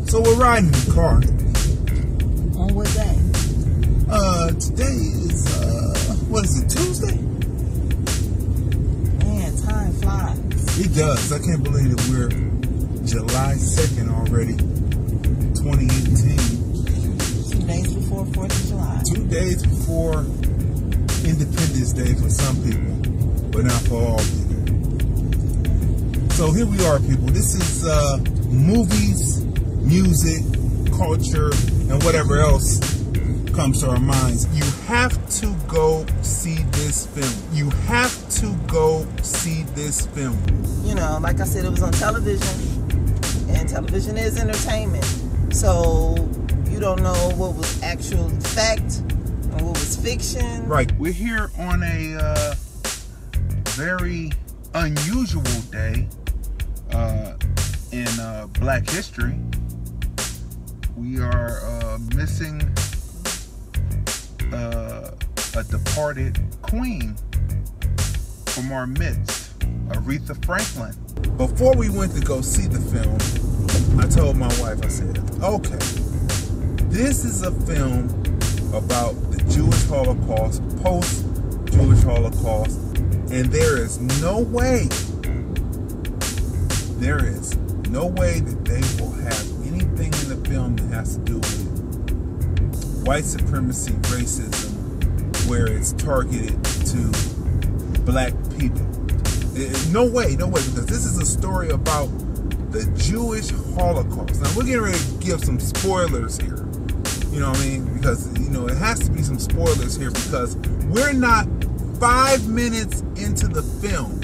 So we're riding in the car. On what day? Today is, what is it, Tuesday? Man, time flies. It does. I can't believe that we're July 2nd already, 2018. 2 days before 4th of July. 2 days before Independence Day for some people, but not for all people. So here we are, people. This is movies, music, culture, and whatever else comes to our minds. You have to go see this film. You have to go see this film. You know, like I said, it was on television, and television is entertainment. So you don't know what was actual fact and what was fiction. Right. We're here on a very unusual day in Black history. We are missing a departed queen from our midst, Aretha Franklin. Before we went to go see the film, I told my wife, I said, okay, this is a film about the Jewish Holocaust, post-Jewish Holocaust, and there is no way that they will have anything in the film that has to do with white supremacy, racism, where it's targeted to black people. No way, because this is a story about the Jewish Holocaust. Now, we're getting ready to give some spoilers here. You know what I mean? Because, you know, it has to be some spoilers here because we're not 5 minutes into the film.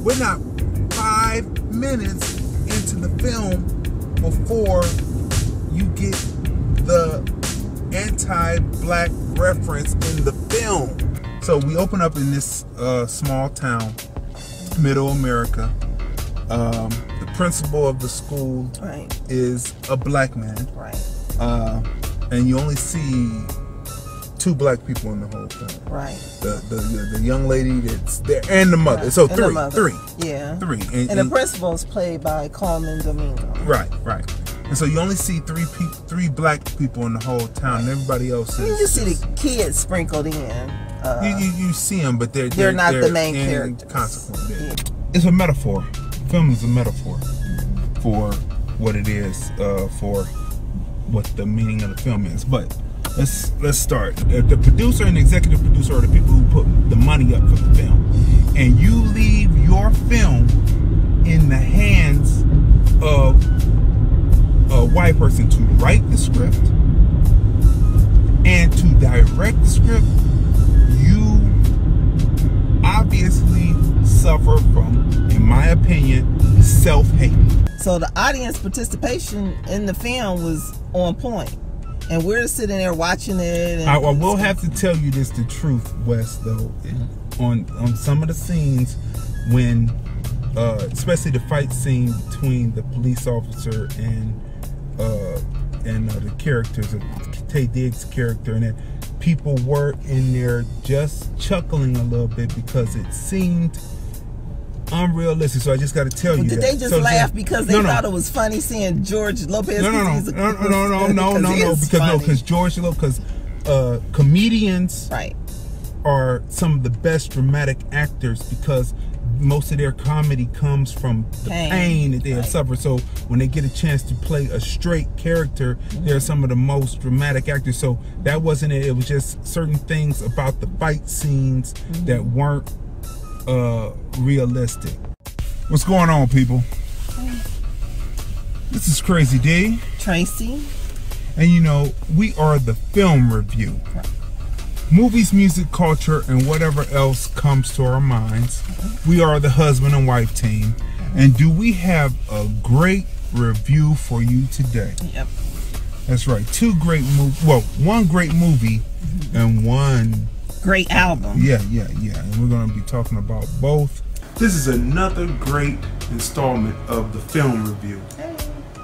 We're not 5 minutes into the film before you get the anti-black reference in the film. So we open up in this small town, middle America. The principal of the school is a black man. Right. And you only see 2 black people in the whole film. Right. The young lady that's there and the mother. Right. So three. Yeah. 3. And the principal is played by Carmen Domingo. Right. And so you only see 3 black people in the whole town, and everybody else is. You just see the kids sprinkled in. You see them, but they're not the main characters. Consequently, yeah. It's a metaphor. Film is a metaphor for what it is, for what the meaning of the film is. But let's start. The producer and executive producer are the people who put the money up for the film, and you leave your film in the hands of a white person to write the script and to direct the script. You obviously suffer from, in my opinion, self-hate. So the audience participation in the film was on point, and we're sitting there watching it. And I will have to tell you this, the truth, Wes, though, on some of the scenes when, especially the fight scene between the police officer and the characters of Tay Diggs' character, and that people were in there just chuckling a little bit because it seemed unrealistic. So I just got to tell you did they just laugh because they thought it was funny seeing George Lopez? No, because George Lopez, comedians are some of the best dramatic actors because most of their comedy comes from the pain that they have suffered. So when they get a chance to play a straight character, they're some of the most dramatic actors. So that wasn't it. It was just certain things about the fight scenes that weren't realistic. What's going on, people? This is Crazy Dee. Tracy. And you know, we are the film review. Movies, music, culture, and whatever else comes to our minds. We are the husband and wife team. And do we have a great review for you today? Yep. That's right. 2 great movies. Well, 1 great movie and 1 great album. Yeah. And we're going to be talking about both. This is another great installment of the film review.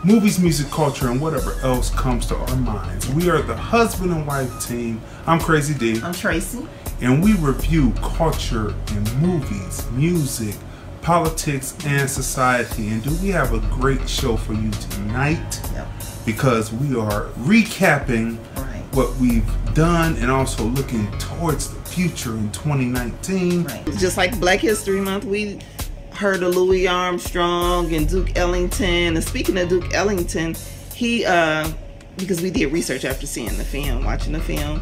Movies, music, culture, and whatever else comes to our minds. We are the husband and wife team. I'm Crazy Dee. I'm Tracy. And we review culture and movies, music, politics and society. And do we have a great show for you tonight? Yep. Because we are recapping what we've done and also looking towards the future in 2019. Right. Just like Black History Month, we heard of Louis Armstrong and Duke Ellington. And speaking of Duke Ellington, he because we did research after seeing the film, watching the film.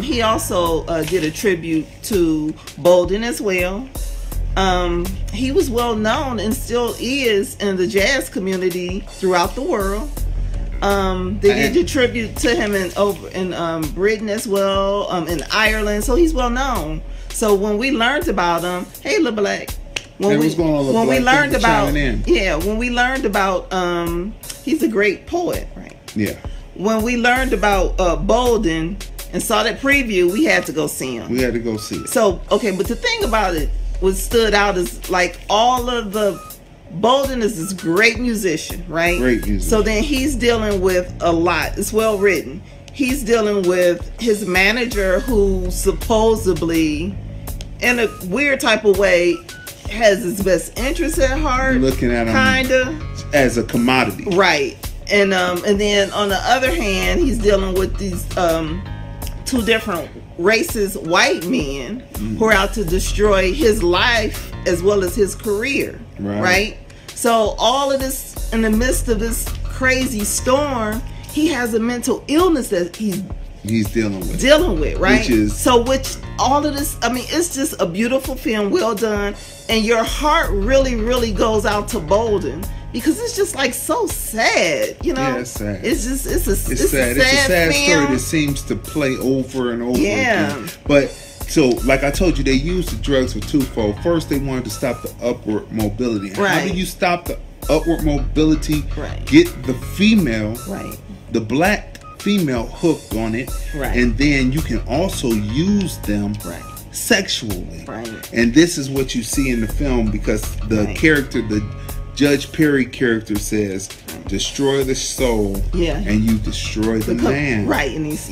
He also did a tribute to Bolden as well. He was well known and still is in the jazz community throughout the world. They did a tribute to him in Britain as well, in Ireland. So he's well known. So when we learned about him, hey, Lil Black. When we learned about he's a great poet, right? Yeah. When we learned about Bolden and saw that preview, we had to go see him. We had to go see it. So, okay, but the thing about it, what stood out is like all of the, Bolden is this great musician, right? Great musician. So then he's dealing with a lot. It's well written. He's dealing with his manager who supposedly, in a weird type of way, has his best interest at heart. Looking at him kinda as a commodity. Right. And then on the other hand, he's dealing with these two different races, white men, who are out to destroy his life as well as his career. Right? So all of this, in the midst of this crazy storm, he has a mental illness that he's dealing with, right? Which all of this, I mean, it's just a beautiful film, well done, and your heart really, really goes out to Bolden. Because it's just like so sad, you know. Yeah, it's sad. It's just it's sad. It's a sad story that seems to play over and over again. But so, like I told you, they used the drugs for twofold. First, they wanted to stop the upward mobility. How do you stop the upward mobility? Get the female, the black female hooked on it, and then you can also use them sexually. And this is what you see in the film, because the character, the Judge Perry character, says, destroy the soul and you destroy the man. Right, and he's,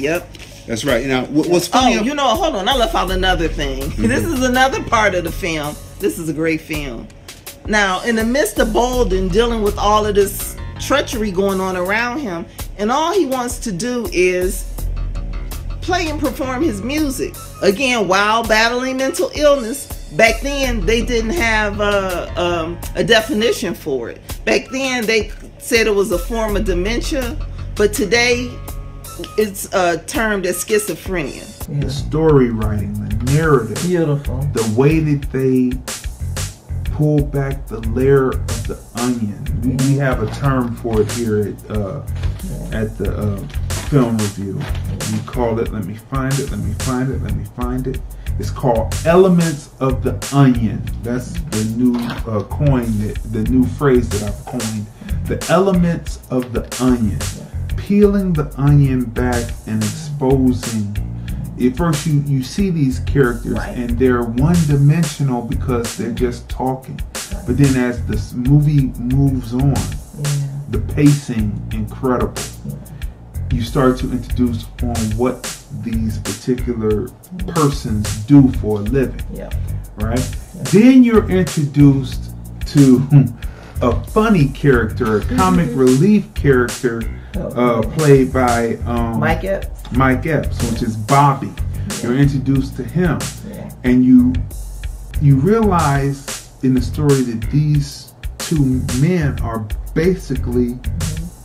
that's right. Now, what's funny? Oh, you know, hold on, I left out another thing. This is another part of the film. This is a great film. Now, in the midst of Bolden dealing with all of this treachery going on around him, and all he wants to do is play and perform his music. Again, while battling mental illness. Back then, they didn't have a definition for it. Back then, they said it was a form of dementia, but today, it's termed as schizophrenia. The story writing, the narrative, beautiful. The way that they pull back the layer of the onion. We have a term for it here at the film review. We call it, let me find it. It's called Elements of the Onion. That's the new the new phrase that I've coined. The elements of the onion. Peeling the onion back and exposing. At first you see these characters and they're one-dimensional because they're just talking. But then as this movie moves on, the pacing incredible. You start to introduce on what these particular persons do for a living, Then you're introduced to a funny character, a comic relief character, played by Mike Epps, which is Bobby. You're introduced to him, and you realize in the story that these two men are basically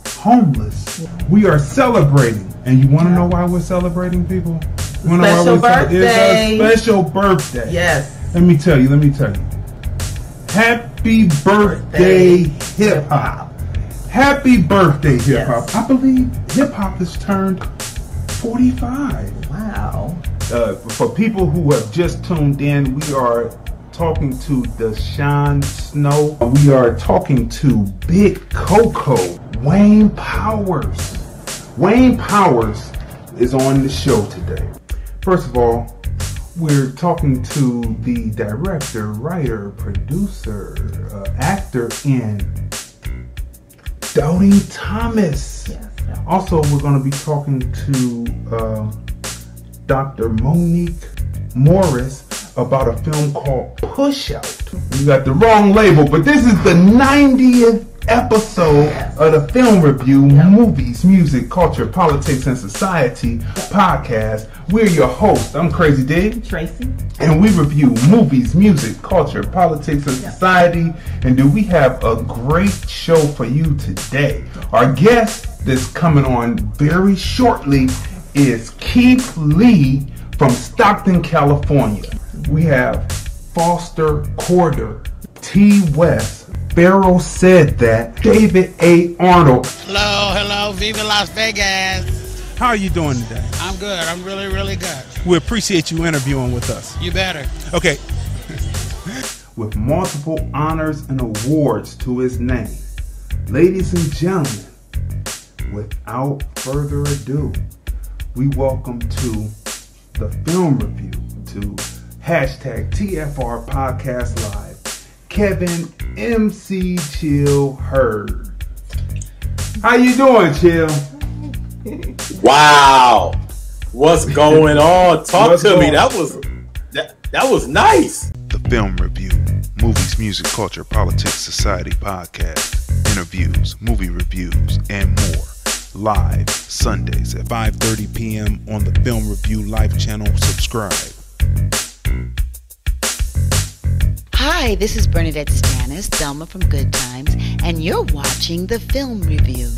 homeless. We are celebrating, and you want to know why we're celebrating, people? Special birthday. It's a special birthday. Yes. Let me tell you. Happy birthday, hip hop. Happy birthday, hip hop. I believe hip hop has turned 45. Wow. For people who have just tuned in, we are talking to Deshaun Snow. We are talking to Big Coco, Wayne Powers. Wayne Powers is on the show today. First of all, we're talking to the director, writer, producer, actor in Doubting Thomas. Also, we're going to be talking to Dr. Monique Morris about a film called Push Out. You got the wrong label, but this is the 90th episode of the Film Review, Movies, Music, Culture, Politics, and Society podcast. We're your hosts. I'm Crazy Dee. Tracy. And we review movies, music, culture, politics, and society. And do we have a great show for you today? Our guest that's coming on very shortly is Keith Lee from Stockton, California. We have Foster Corder, T. West, Pharaoh Said That, David A. Arnold. Hello, Viva Las Vegas. How are you doing today? I'm good. I'm really good. We appreciate you interviewing with us. You better. Okay. With multiple honors and awards to his name. Ladies and gentlemen, without further ado, we welcome to the Film Review, to hashtag TFR Podcast Live, Kevin MC Chill Hurd. How you doing, Chill? Wow, what's going on? Talk to me. That was nice. The Film Review, Movies, Music, Culture, Politics, Society podcast, interviews, movie reviews, and more. Live Sundays at 5:30 p.m. on the Film Review Live channel. Subscribe. Hi, this is Bernadette Stanis, Thelma from Good Times, and you're watching the Film Review.